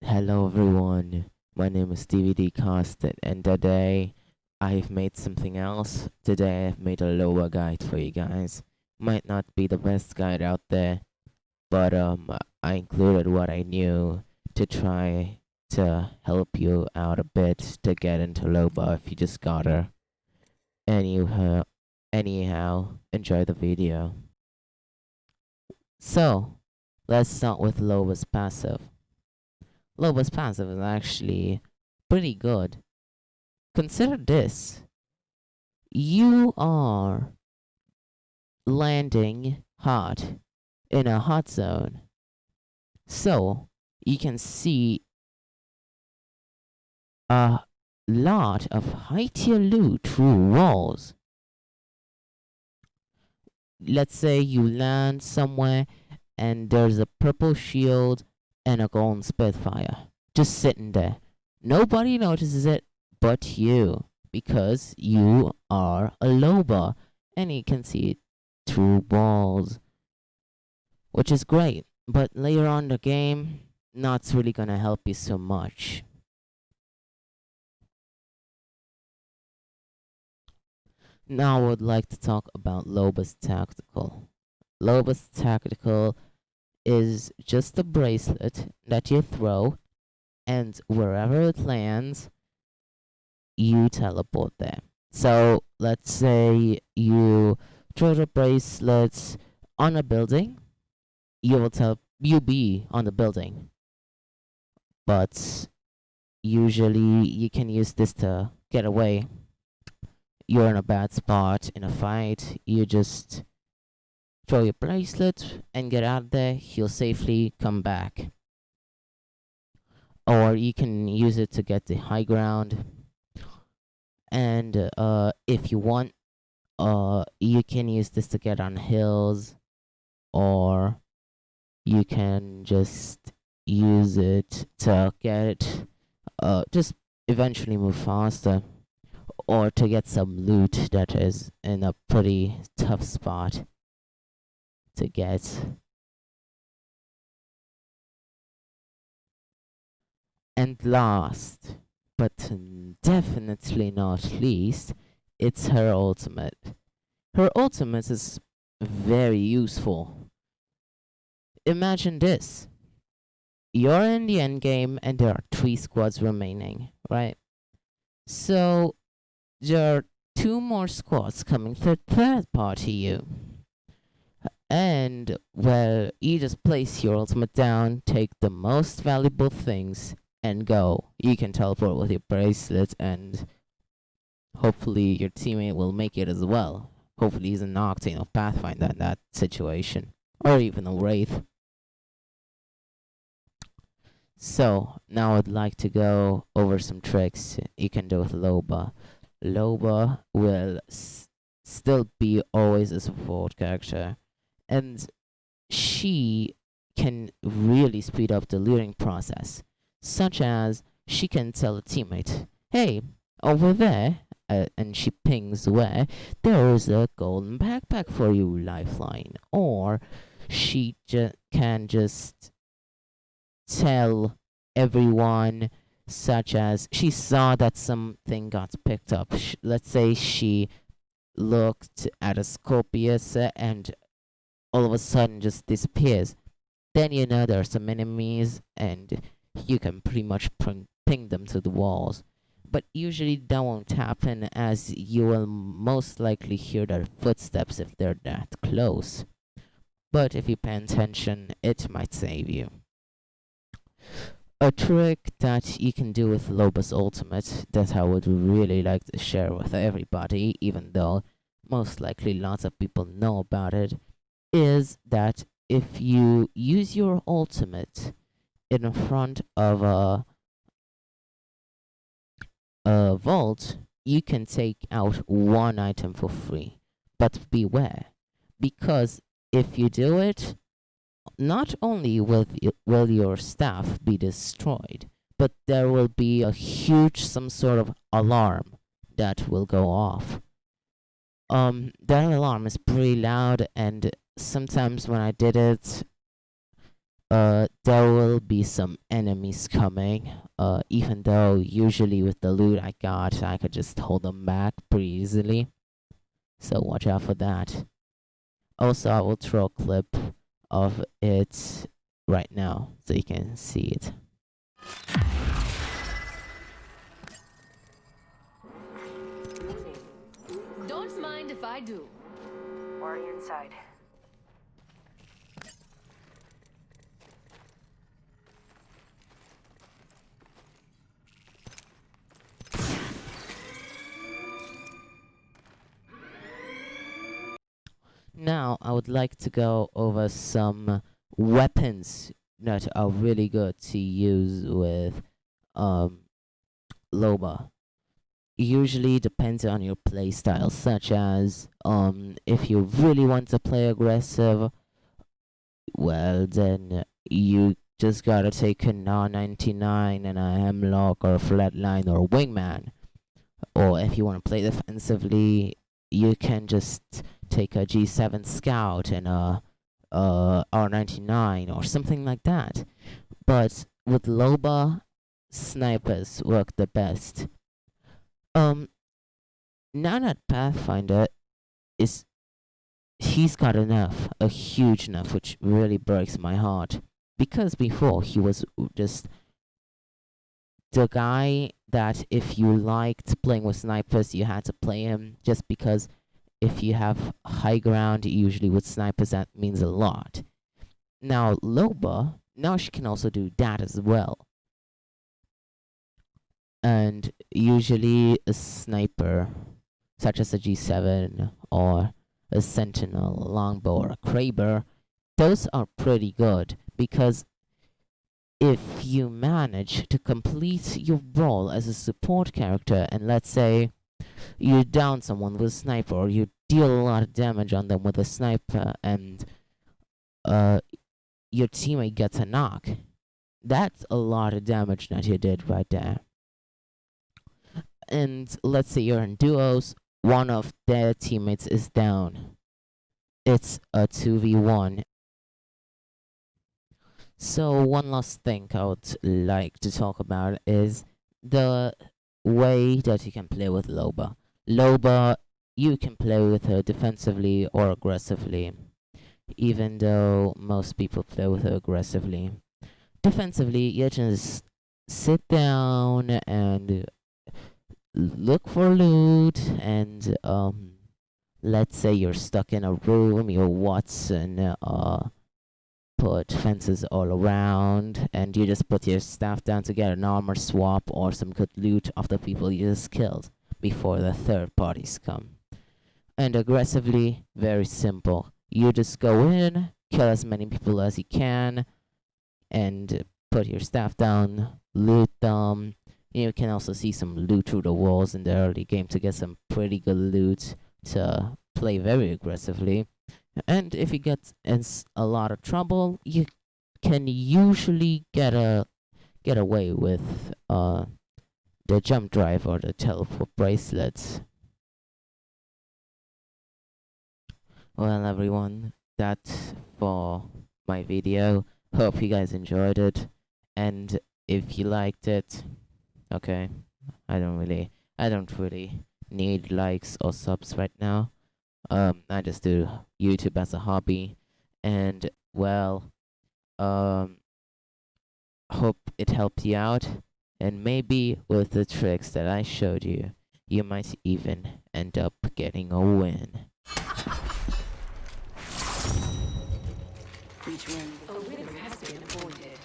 Hello everyone, my name is DVD Cast and today I've made something else. Today I've made a Loba guide for you guys. Might not be the best guide out there, but I included what I knew to try to help you out a bit to get into Loba if you just got her. Anyhow, enjoy the video. So, let's start with Loba's passive. Loba's passive is actually pretty good. Consider this: you are landing hot in a hot zone, so you can see a lot of high tier loot through walls. Let's say you land somewhere and there's a purple shield and a golden Spitfire just sitting there. Nobody notices it but you because you are a Loba and you can see it through walls, which is great. But later on in the game, not really gonna help you so much. Now I would like to talk about Loba's Tactical. Loba's Tactical is just a bracelet that you throw, and wherever it lands, you teleport there. So let's say you throw the bracelets on a building, you be on the building, but usually you can use this to get away. You're in a bad spot in a fight, you just throw your bracelet and get out there, he'll safely come back. Or you can use it to get the high ground. And if you want, you can use this to get on hills, or you can just use it to get just eventually move faster, or to get some loot that is in a pretty tough spot to get. And last, but definitely not least, it's her ultimate. Her ultimate is very useful. Imagine this: you're in the end game and there are 3 squads remaining, right? So there are 2 more squads coming to third party you. And well, you just place your ultimate down, take the most valuable things, and go. You can teleport with your bracelet, and hopefully your teammate will make it as well. Hopefully he's an Octane or Pathfinder in that situation, or even a Wraith. So now I'd like to go over some tricks you can do with Loba. Loba will still be always a support character, and she can really speed up the looting process, such as she can tell a teammate, hey, over there, and she pings where, there is a golden backpack for you, lifeline. Or she can just tell everyone, such as she saw that something got picked up. Let's say she looked at a Scorpius and all of a sudden just disappears. Then you know there are some enemies and you can pretty much ping them to the walls. But usually that won't happen, as you will most likely hear their footsteps if they're that close. But if you pay attention, it might save you. A trick that you can do with Loba's ultimate that I would really like to share with everybody, even though most likely lots of people know about it, is that if you use your ultimate in front of a vault, you can take out 1 item for free. But beware, because if you do it, not only will your staff be destroyed, but there will be a huge some sort of alarm that will go off. That alarm is pretty loud, and sometimes when I did it, there will be some enemies coming. Even though usually with the loot I got, I could just hold them back pretty easily. So watch out for that. Also, I will throw a clip of it right now so you can see it. Don't mind if I do. Already inside. Now, I would like to go over some weapons that are really good to use with Loba. Usually depends on your playstyle, such as if you really want to play aggressive, well then you just gotta take a R99 and a Hemlock or a Flatline or a Wingman. Or if you want to play defensively, you can just take a G7 Scout and a R99 or something like that. But with Loba, snipers work the best. Now that Pathfinder is, he's got enough, a huge enough, which really breaks my heart. Because before he was just the guy that if you liked playing with snipers, you had to play him just because if you have high ground, usually with snipers, that means a lot. Now, Loba, now she can also do that as well. And usually a sniper, such as a G7 or a Sentinel, a Longbow, or a Kraber, those are pretty good because if you manage to complete your role as a support character, and let's say you down someone with a sniper, or you deal a lot of damage on them with a sniper, and your teammate gets a knock, that's a lot of damage that you did right there. And let's say you're in duos, one of their teammates is down. It's a 2v1. So one last thing I would like to talk about is the way that you can play with Loba. Loba, you can play with her defensively or aggressively, even though most people play with her aggressively. Defensively, you just sit down and look for loot, and let's say you're stuck in a room, your Watson put fences all around, and you just put your staff down to get an armor swap or some good loot of the people you just killed before the third parties come. And aggressively, very simple. You just go in, kill as many people as you can, and put your staff down, loot them. You can also see some loot through the walls in the early game to get some pretty good loot to play very aggressively. And if you get in a lot of trouble, you can usually get away with the jump drive or the teleport bracelets. Well, everyone, that's for my video. Hope you guys enjoyed it, and if you liked it, okay, I don't really need likes or subs right now. I just do YouTube as a hobby, and well, hope it helped you out, and maybe with the tricks that I showed you, you might even end up getting a win. A winner has been appointed.